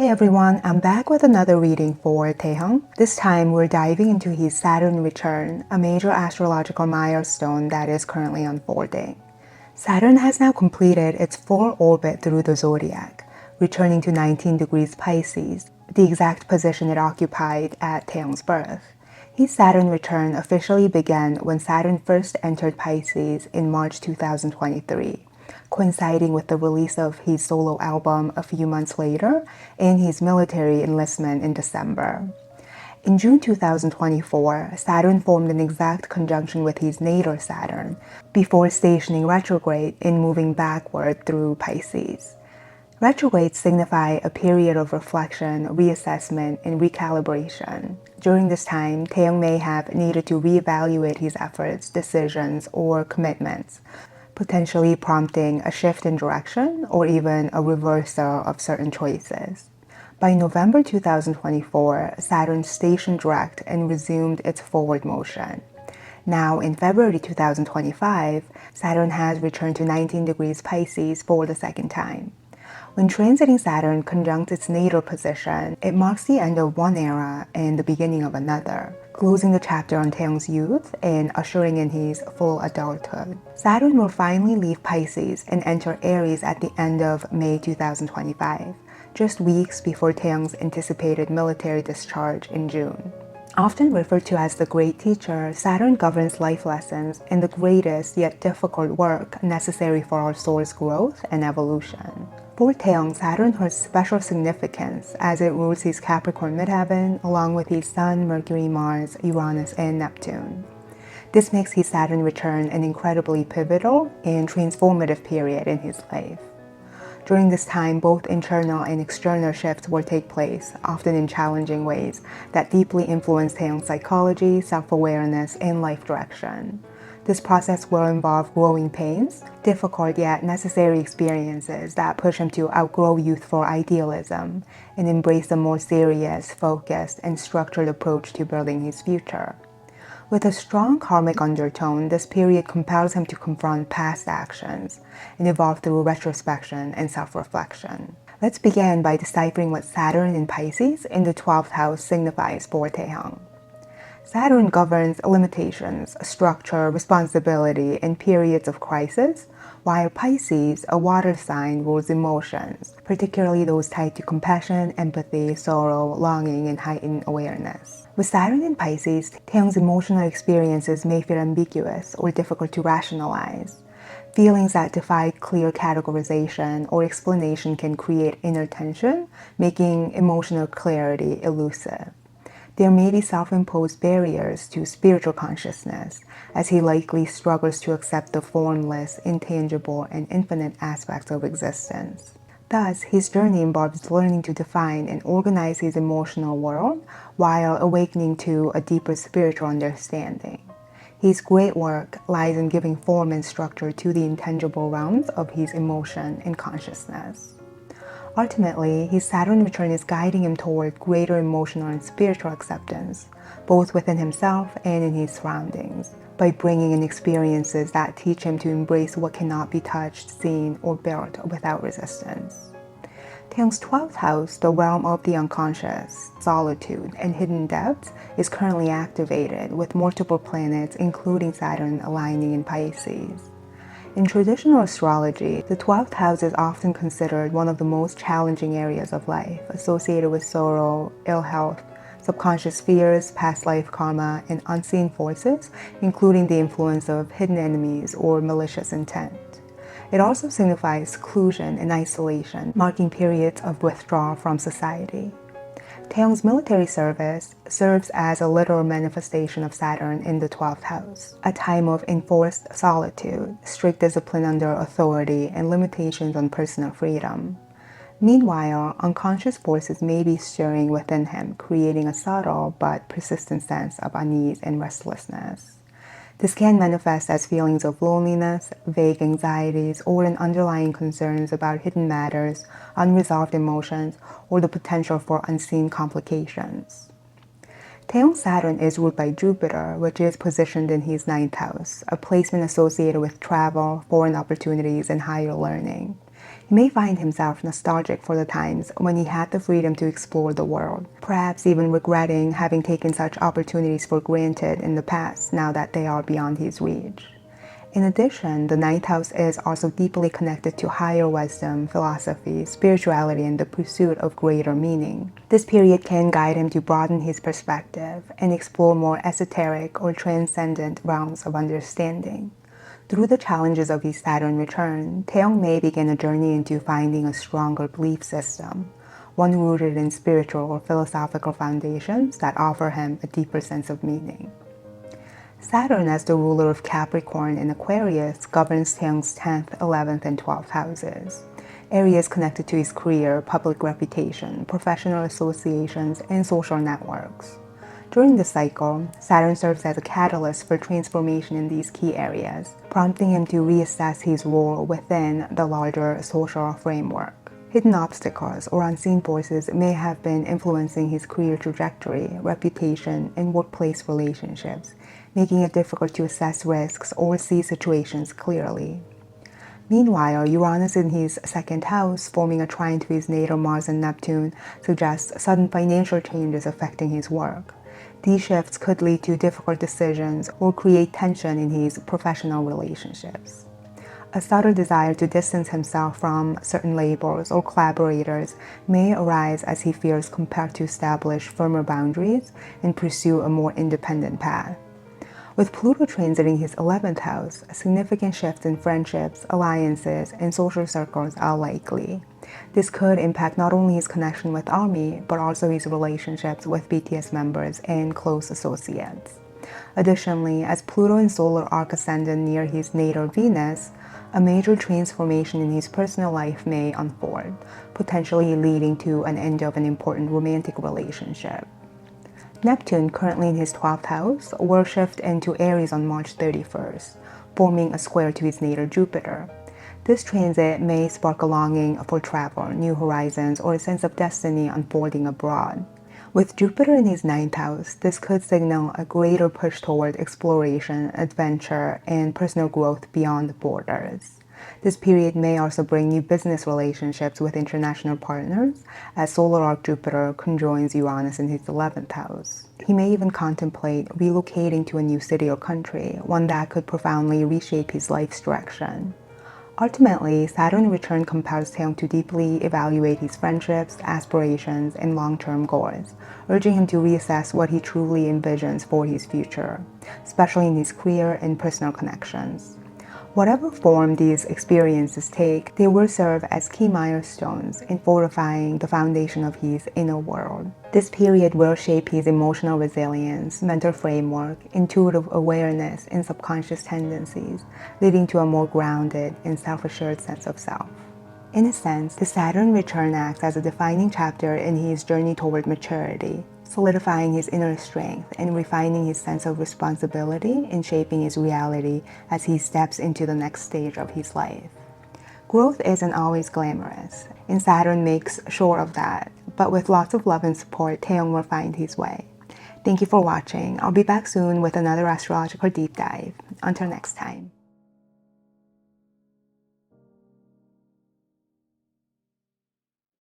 Hey everyone, I'm back with another reading for Taehyung. This time we're diving into his Saturn Return, a major astrological milestone that is currently unfolding. Saturn has now completed its full orbit through the zodiac, returning to 19 degrees Pisces, the exact position it occupied at Taehyung's birth. His Saturn return officially began when Saturn first entered Pisces in March 2023, coinciding with the release of his solo album a few months later and his military enlistment in December. In June 2024, Saturn formed an exact conjunction with his natal Saturn before stationing retrograde and moving backward through Pisces. Retrogrades signify a period of reflection, reassessment, and recalibration. During this time, Taehyung may have needed to reevaluate his efforts, decisions, or commitments, potentially prompting a shift in direction or even a reversal of certain choices. By November 2024, Saturn stationed direct and resumed its forward motion. Now, in February 2025, Saturn has returned to 19 degrees Pisces for the second time. When transiting Saturn conjuncts its natal position, it marks the end of one era and the beginning of another, closing the chapter on Taehyung's youth and ushering in his full adulthood. Saturn will finally leave Pisces and enter Aries at the end of May 2025, just weeks before Taehyung's anticipated military discharge in June. Often referred to as the Great Teacher, Saturn governs life lessons and the greatest yet difficult work necessary for our soul's growth and evolution. For Taehyung, Saturn holds special significance as it rules his Capricorn midheaven along with his Sun, Mercury, Mars, Uranus, and Neptune. This makes his Saturn return an incredibly pivotal and transformative period in his life. During this time, both internal and external shifts will take place, often in challenging ways that deeply influence Taehyung's psychology, self-awareness, and life direction. This process will involve growing pains, difficult yet necessary experiences that push him to outgrow youthful idealism and embrace a more serious, focused, and structured approach to building his future. With a strong karmic undertone, this period compels him to confront past actions and evolve through retrospection and self-reflection. Let's begin by deciphering what Saturn in Pisces in the 12th house signifies for Taehyung. Saturn governs limitations, structure, responsibility, and periods of crisis, while Pisces, a water sign, rules emotions, particularly those tied to compassion, empathy, sorrow, longing, and heightened awareness. With Saturn in Pisces, Taehyung's emotional experiences may feel ambiguous or difficult to rationalize. Feelings that defy clear categorization or explanation can create inner tension, making emotional clarity elusive. There may be self-imposed barriers to spiritual consciousness, as he likely struggles to accept the formless, intangible, and infinite aspects of existence. Thus, his journey involves learning to define and organize his emotional world while awakening to a deeper spiritual understanding. His great work lies in giving form and structure to the intangible realms of his emotion and consciousness. Ultimately, his Saturn return is guiding him toward greater emotional and spiritual acceptance, both within himself and in his surroundings, by bringing in experiences that teach him to embrace what cannot be touched, seen, or built without resistance. Taehyung's 12th house, the realm of the unconscious, solitude, and hidden depths, is currently activated with multiple planets, including Saturn, aligning in Pisces. In traditional astrology, the 12th house is often considered one of the most challenging areas of life, associated with sorrow, ill health, subconscious fears, past life karma, and unseen forces, including the influence of hidden enemies or malicious intent. It also signifies seclusion and isolation, marking periods of withdrawal from society. Taehyung's military service serves as a literal manifestation of Saturn in the 12th house, a time of enforced solitude, strict discipline under authority, and limitations on personal freedom. Meanwhile, unconscious forces may be stirring within him, creating a subtle but persistent sense of unease and restlessness. This can manifest as feelings of loneliness, vague anxieties, or an underlying concerns about hidden matters, unresolved emotions, or the potential for unseen complications. Taehyung's Saturn is ruled by Jupiter, which is positioned in his 9th house, a placement associated with travel, foreign opportunities, and higher learning. He may find himself nostalgic for the times when he had the freedom to explore the world, perhaps even regretting having taken such opportunities for granted in the past now that they are beyond his reach. In addition, the ninth house is also deeply connected to higher wisdom, philosophy, spirituality, and the pursuit of greater meaning. This period can guide him to broaden his perspective and explore more esoteric or transcendent realms of understanding. Through the challenges of his Saturn return, Taehyung may begin a journey into finding a stronger belief system, one rooted in spiritual or philosophical foundations that offer him a deeper sense of meaning. Saturn, as the ruler of Capricorn and Aquarius, governs Taehyung's 10th, 11th, and 12th houses. Areas connected to his career, public reputation, professional associations, and social networks. During this cycle, Saturn serves as a catalyst for transformation in these key areas, prompting him to reassess his role within the larger social framework. Hidden obstacles or unseen forces may have been influencing his career trajectory, reputation, and workplace relationships, making it difficult to assess risks or see situations clearly. Meanwhile, Uranus in his second house, forming a trine to his natal Mars and Neptune, suggests sudden financial changes affecting his work. These shifts could lead to difficult decisions or create tension in his professional relationships. A subtle desire to distance himself from certain labels or collaborators may arise as he fears compelled to establish firmer boundaries and pursue a more independent path. With Pluto transiting his 11th house, significant shifts in friendships, alliances, and social circles are likely. This could impact not only his connection with Army, but also his relationships with BTS members and close associates. Additionally, as Pluto in solar arc ascendant near his natal Venus, a major transformation in his personal life may unfold, potentially leading to an end of an important romantic relationship. Neptune, currently in his 12th house, will shift into Aries on March 31st, forming a square to his natal Jupiter. This transit may spark a longing for travel, new horizons, or a sense of destiny unfolding abroad. With Jupiter in his 9th house, this could signal a greater push toward exploration, adventure, and personal growth beyond borders. This period may also bring new business relationships with international partners, as solar arc Jupiter conjoins Uranus in his 11th house. He may even contemplate relocating to a new city or country, one that could profoundly reshape his life's direction. Ultimately, Saturn return compels Taehyung to deeply evaluate his friendships, aspirations, and long-term goals, urging him to reassess what he truly envisions for his future, especially in his career and personal connections. Whatever form these experiences take, they will serve as key milestones in fortifying the foundation of his inner world. This period will shape his emotional resilience, mental framework, intuitive awareness, and subconscious tendencies, leading to a more grounded and self-assured sense of self. In a sense, the Saturn return acts as a defining chapter in his journey toward maturity, solidifying his inner strength and refining his sense of responsibility and shaping his reality as he steps into the next stage of his life. Growth isn't always glamorous, and Saturn makes sure of that, but with lots of love and support, Taehyung will find his way. Thank you for watching. I'll be back soon with another astrological deep dive. Until next time.